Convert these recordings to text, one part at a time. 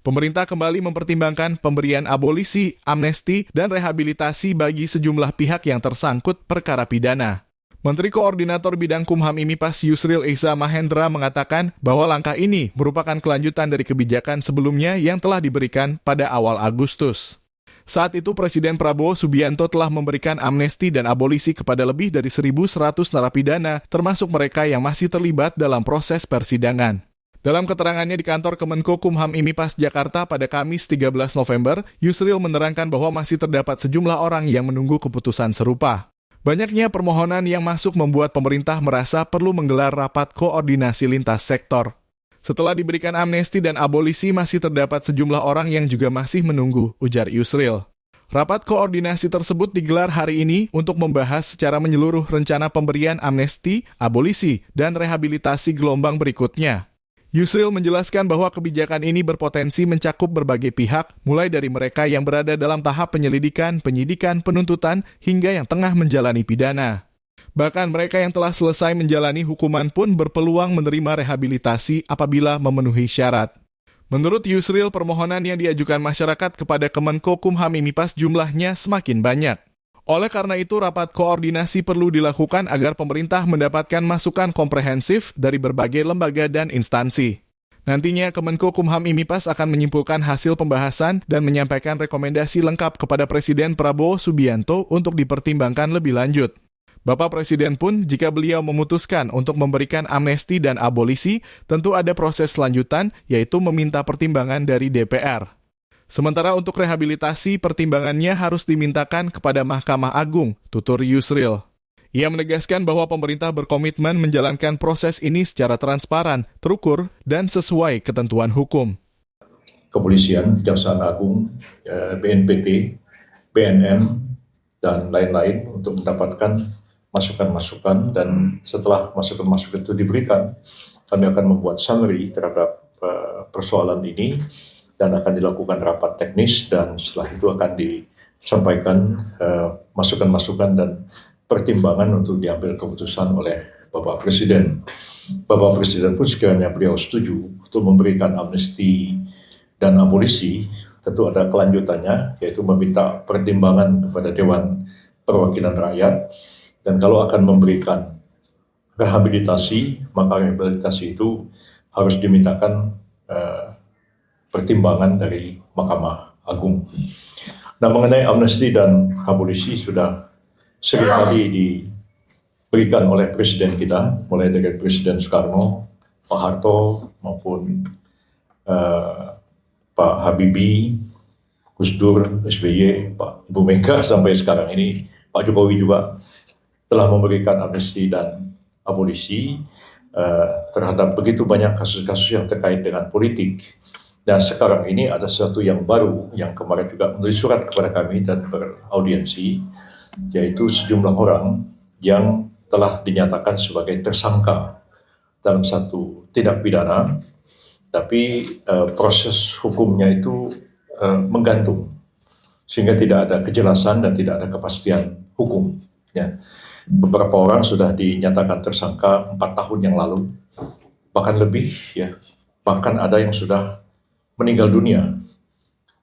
Pemerintah kembali mempertimbangkan pemberian abolisi, amnesti, dan rehabilitasi bagi sejumlah pihak yang tersangkut perkara pidana. Menteri Koordinator Bidang Kumham IMIPAS Yusril Iza Mahendra mengatakan bahwa langkah ini merupakan kelanjutan dari kebijakan sebelumnya yang telah diberikan pada awal Agustus. Saat itu Presiden Prabowo Subianto telah memberikan amnesti dan abolisi kepada lebih dari 1.100 narapidana, termasuk mereka yang masih terlibat dalam proses persidangan. Dalam keterangannya di kantor Kemenko Kumham IMIPAS Jakarta pada Kamis 13 November, Yusril menerangkan bahwa masih terdapat sejumlah orang yang menunggu keputusan serupa. Banyaknya permohonan yang masuk membuat pemerintah merasa perlu menggelar rapat koordinasi lintas sektor. Setelah diberikan amnesti dan abolisi, masih terdapat sejumlah orang yang juga masih menunggu, ujar Yusril. Rapat koordinasi tersebut digelar hari ini untuk membahas secara menyeluruh rencana pemberian amnesti, abolisi, dan rehabilitasi gelombang berikutnya. Yusril menjelaskan bahwa kebijakan ini berpotensi mencakup berbagai pihak, mulai dari mereka yang berada dalam tahap penyelidikan, penyidikan, penuntutan, hingga yang tengah menjalani pidana. Bahkan mereka yang telah selesai menjalani hukuman pun berpeluang menerima rehabilitasi apabila memenuhi syarat. Menurut Yusril, permohonan yang diajukan masyarakat kepada Kemenko Kumham IMIPAS jumlahnya semakin banyak. Oleh karena itu, rapat koordinasi perlu dilakukan agar pemerintah mendapatkan masukan komprehensif dari berbagai lembaga dan instansi. Nantinya, Kemenko Kumham IMIPAS akan menyimpulkan hasil pembahasan dan menyampaikan rekomendasi lengkap kepada Presiden Prabowo Subianto untuk dipertimbangkan lebih lanjut. Bapak Presiden pun, jika beliau memutuskan untuk memberikan amnesti dan abolisi, tentu ada proses selanjutan, yaitu meminta pertimbangan dari DPR. Sementara untuk rehabilitasi, pertimbangannya harus dimintakan kepada Mahkamah Agung, tutur Yusril. Ia menegaskan bahwa pemerintah berkomitmen menjalankan proses ini secara transparan, terukur, dan sesuai ketentuan hukum. Kepolisian, Kejaksaan Agung, BNPT, BNN, dan lain-lain untuk mendapatkan masukan-masukan, dan setelah masukan-masukan itu diberikan, kami akan membuat summary terhadap persoalan ini, dan akan dilakukan rapat teknis, dan setelah itu akan disampaikan masukan-masukan dan pertimbangan untuk diambil keputusan oleh Bapak Presiden. Bapak Presiden pun sekiranya beliau setuju untuk memberikan amnesti dan abolisi, tentu ada kelanjutannya, yaitu meminta pertimbangan kepada Dewan Perwakilan Rakyat, dan kalau akan memberikan rehabilitasi, maka rehabilitasi itu harus dimintakan pertimbangan dari Mahkamah Agung. Nah, mengenai amnesti dan abolisi sudah sering kali diberikan oleh Presiden kita, mulai dari Presiden Soekarno, Pak Harto, maupun Pak Habibie, Gus Dur, SBY, Pak Ibu Mega, sampai sekarang ini Pak Jokowi juga telah memberikan amnesti dan abolisi terhadap begitu banyak kasus-kasus yang terkait dengan politik. Dan sekarang ini ada sesuatu yang baru yang kemarin juga menulis surat kepada kami dan beraudiensi, yaitu sejumlah orang yang telah dinyatakan sebagai tersangka dalam satu tindak pidana, tapi proses hukumnya itu menggantung, sehingga tidak ada kejelasan dan tidak ada kepastian hukum. Ya. Beberapa orang sudah dinyatakan tersangka 4 tahun yang lalu, bahkan lebih, ya. Bahkan ada yang sudah meninggal dunia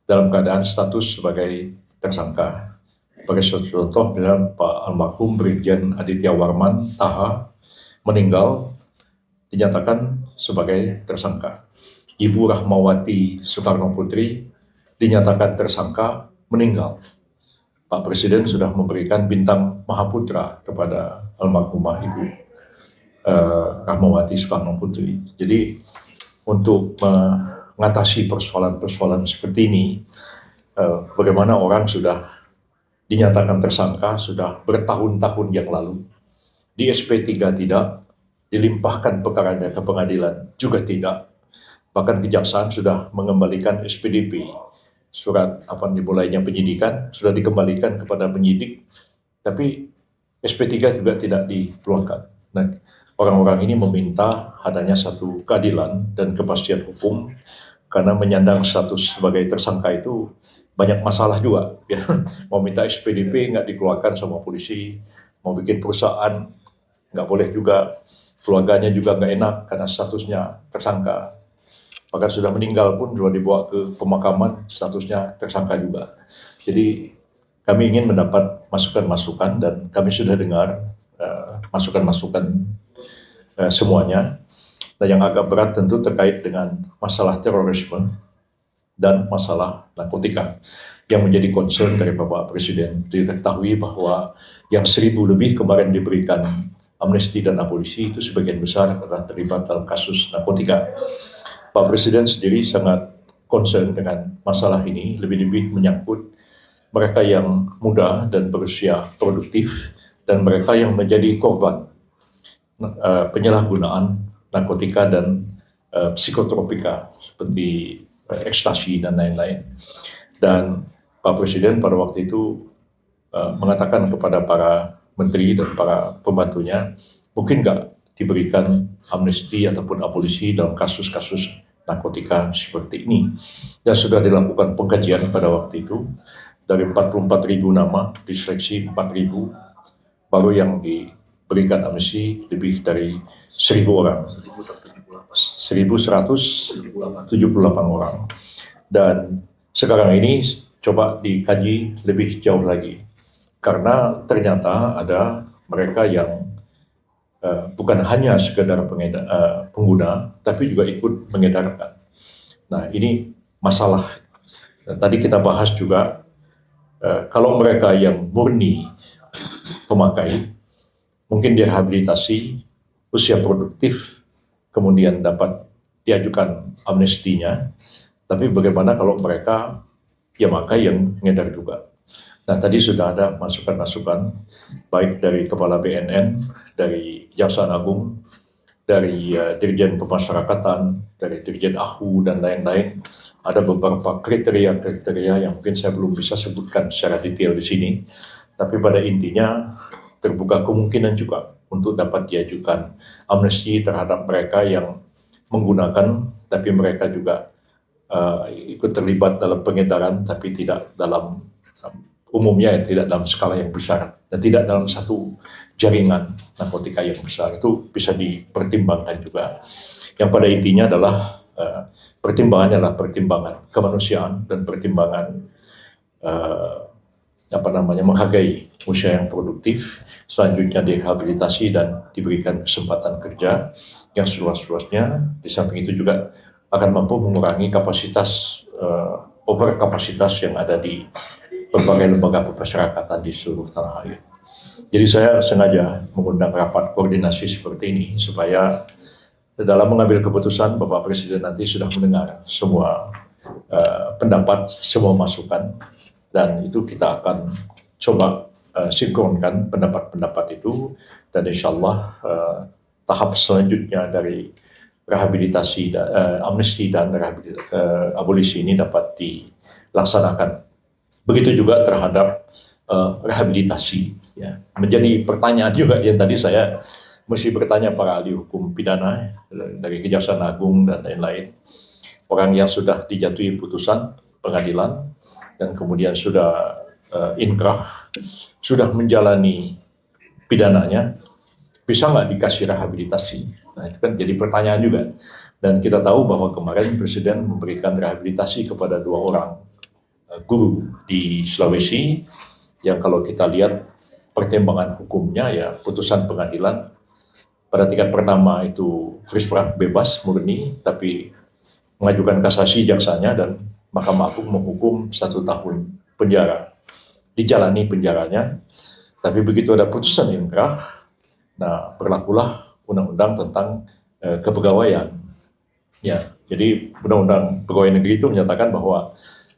dalam keadaan status sebagai tersangka. Sebagai contoh, misalnya Pak almarhum Brigjen Aditya Warman Taha meninggal, dinyatakan sebagai tersangka. Ibu Rahmawati Soekarno Putri dinyatakan tersangka, meninggal. Pak Presiden sudah memberikan bintang Mahaputra kepada almarhumah Ibu Rahmawati Soekarno Putri. Jadi untuk mengatasi persoalan-persoalan seperti ini, bagaimana orang sudah dinyatakan tersangka sudah bertahun-tahun yang lalu, di SP3 tidak, dilimpahkan perkaranya ke pengadilan juga tidak, bahkan kejaksaan sudah mengembalikan SPDP, surat dimulainya penyidikan sudah dikembalikan kepada penyidik, tapi SP3 juga tidak dikeluarkan. Nah, orang-orang ini meminta adanya satu keadilan dan kepastian hukum, karena menyandang status sebagai tersangka itu banyak masalah juga. Ya. Mau minta SPDP nggak dikeluarkan sama polisi, mau bikin perusahaan nggak boleh juga, keluarganya juga nggak enak karena statusnya tersangka. bahkan sudah meninggal pun sudah dibawa ke pemakaman, statusnya tersangka juga. Jadi kami ingin mendapat masukan-masukan dan kami sudah dengar masukan-masukan semuanya. Nah, yang agak berat tentu terkait dengan masalah terorisme dan masalah narkotika yang menjadi concern dari Bapak Presiden. Diketahui bahwa yang 1.000 lebih kemarin diberikan amnesti dan abolisi itu sebagian besar adalah terlibat dalam kasus narkotika. Pak Presiden sendiri sangat concern dengan masalah ini, lebih-lebih menyangkut mereka yang muda dan berusia produktif dan mereka yang menjadi korban penyalahgunaan narkotika dan psikotropika seperti ekstasi dan lain-lain. Dan Pak Presiden pada waktu itu mengatakan kepada para menteri dan para pembantunya, mungkin nggak diberikan amnesti ataupun abolisi dalam kasus-kasus narkotika seperti ini. Dan sudah dilakukan pengkajian pada waktu itu, dari 44.000 nama, diseleksi 4.000, baru yang diberikan amnesti lebih dari 1.000 orang. 1.178 orang. Dan sekarang ini coba dikaji lebih jauh lagi. Karena ternyata ada mereka yang bukan hanya sekedar pengguna, tapi juga ikut mengedarkan. Nah, ini masalah. Dan tadi kita bahas juga, kalau mereka yang murni pemakai, mungkin direhabilitasi, usia produktif, kemudian dapat diajukan amnestinya. Tapi bagaimana kalau mereka pemakai yang mengedar juga? Nah, tadi sudah ada masukan-masukan, baik dari Kepala BNN, dari Kejaksaan Agung, dari Dirjen Pemasyarakatan, dari Dirjen AHU, dan lain-lain. Ada beberapa kriteria-kriteria yang mungkin saya belum bisa sebutkan secara detail di sini, tapi pada intinya terbuka kemungkinan juga untuk dapat diajukan amnesti terhadap mereka yang menggunakan, tapi mereka juga ikut terlibat dalam pengedaran, tapi tidak dalam umumnya tidak dalam skala yang besar dan tidak dalam satu jaringan narkotika yang besar. Itu bisa dipertimbangkan juga. Yang pada intinya adalah pertimbangannya adalah pertimbangan kemanusiaan dan pertimbangan menghargai usia yang produktif, selanjutnya direhabilitasi dan diberikan kesempatan kerja yang seluas-luasnya. Di samping itu juga akan mampu mengurangi kapasitas overkapasitas yang ada di berbagai lembaga pemasyarakatan di seluruh tanah air. Jadi saya sengaja mengundang rapat koordinasi seperti ini supaya dalam mengambil keputusan Bapak Presiden nanti sudah mendengar semua pendapat, semua masukan, dan itu kita akan coba sinkronkan pendapat-pendapat itu, dan insya Allah tahap selanjutnya dari rehabilitasi, amnesti dan abolisi ini dapat dilaksanakan. Begitu juga terhadap rehabilitasi. Ya. Menjadi pertanyaan juga yang tadi saya mesti bertanya para ahli hukum pidana dari Kejaksaan Agung dan lain-lain. Orang yang sudah dijatuhi putusan pengadilan dan kemudian sudah inkrah, sudah menjalani pidananya, bisa nggak dikasih rehabilitasi? Nah, itu kan jadi pertanyaan juga. Dan kita tahu bahwa kemarin Presiden memberikan rehabilitasi kepada 2 orang guru di Sulawesi, yang kalau kita lihat pertimbangan hukumnya ya putusan pengadilan pada tingkat pertama itu free-spread bebas murni, tapi mengajukan kasasi jaksanya dan Mahkamah Agung menghukum 1 tahun penjara. Dijalani penjaranya, tapi begitu ada putusan inkrah, nah berlakulah undang-undang tentang kepegawaian. Ya, jadi Undang-Undang Pegawai Negeri itu menyatakan bahwa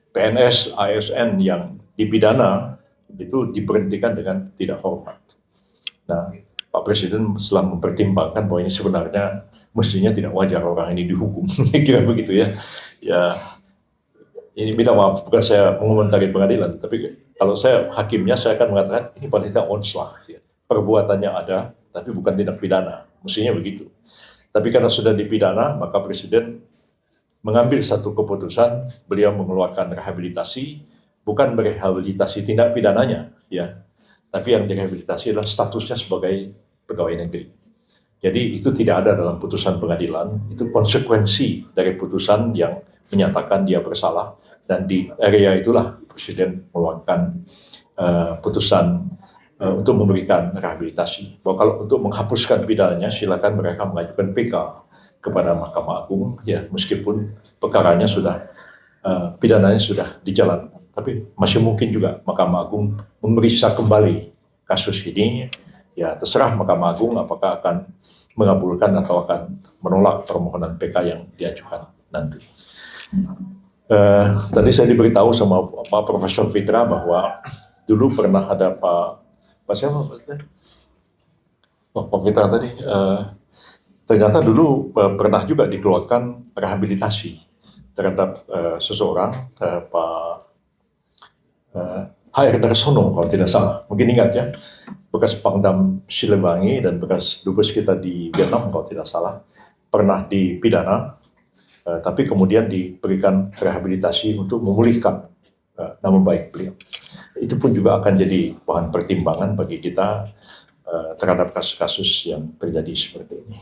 PNS, ASN yang dipidana itu diberhentikan dengan tidak hormat. Nah, Pak Presiden setelah mempertimbangkan bahwa ini sebenarnya mestinya tidak wajar orang ini dihukum, kira begitu ya. Ya, ini minta maaf, bukan saya mengomentari pengadilan, tapi kalau saya hakimnya saya akan mengatakan ini paling tidak onslaught. Ya. Perbuatannya ada, tapi bukan tindak pidana, mestinya begitu. Tapi karena sudah dipidana, maka Presiden mengambil satu keputusan, beliau mengeluarkan rehabilitasi, bukan merehabilitasi tindak pidananya, ya, tapi yang direhabilitasi adalah statusnya sebagai pegawai negeri. Jadi itu tidak ada dalam putusan pengadilan, itu konsekuensi dari putusan yang menyatakan dia bersalah, dan di area itulah Presiden mengeluarkan putusan untuk memberikan rehabilitasi. Bahwa kalau untuk menghapuskan pidananya, silakan mereka mengajukan PK kepada Mahkamah Agung, ya meskipun perkaranya sudah pidananya sudah dijalankan, tapi masih mungkin juga Mahkamah Agung memeriksa kembali kasus ini. Ya terserah Mahkamah Agung apakah akan mengabulkan atau akan menolak permohonan PK yang diajukan nanti. Tadi saya diberitahu sama Pak Profesor Fitra bahwa dulu pernah ada Pak siapa? Pak Fitra tadi, ternyata dulu pernah juga dikeluarkan rehabilitasi terhadap seseorang, Pak HR Darsono kalau tidak salah, mungkin ingat ya, bekas Pangdam Siliwangi dan bekas dubes kita di Vietnam kalau tidak salah, pernah dipidana, tapi kemudian diberikan rehabilitasi untuk memulihkan nama baik beliau. Itu pun juga akan jadi bahan pertimbangan bagi kita terhadap kasus-kasus yang terjadi seperti ini.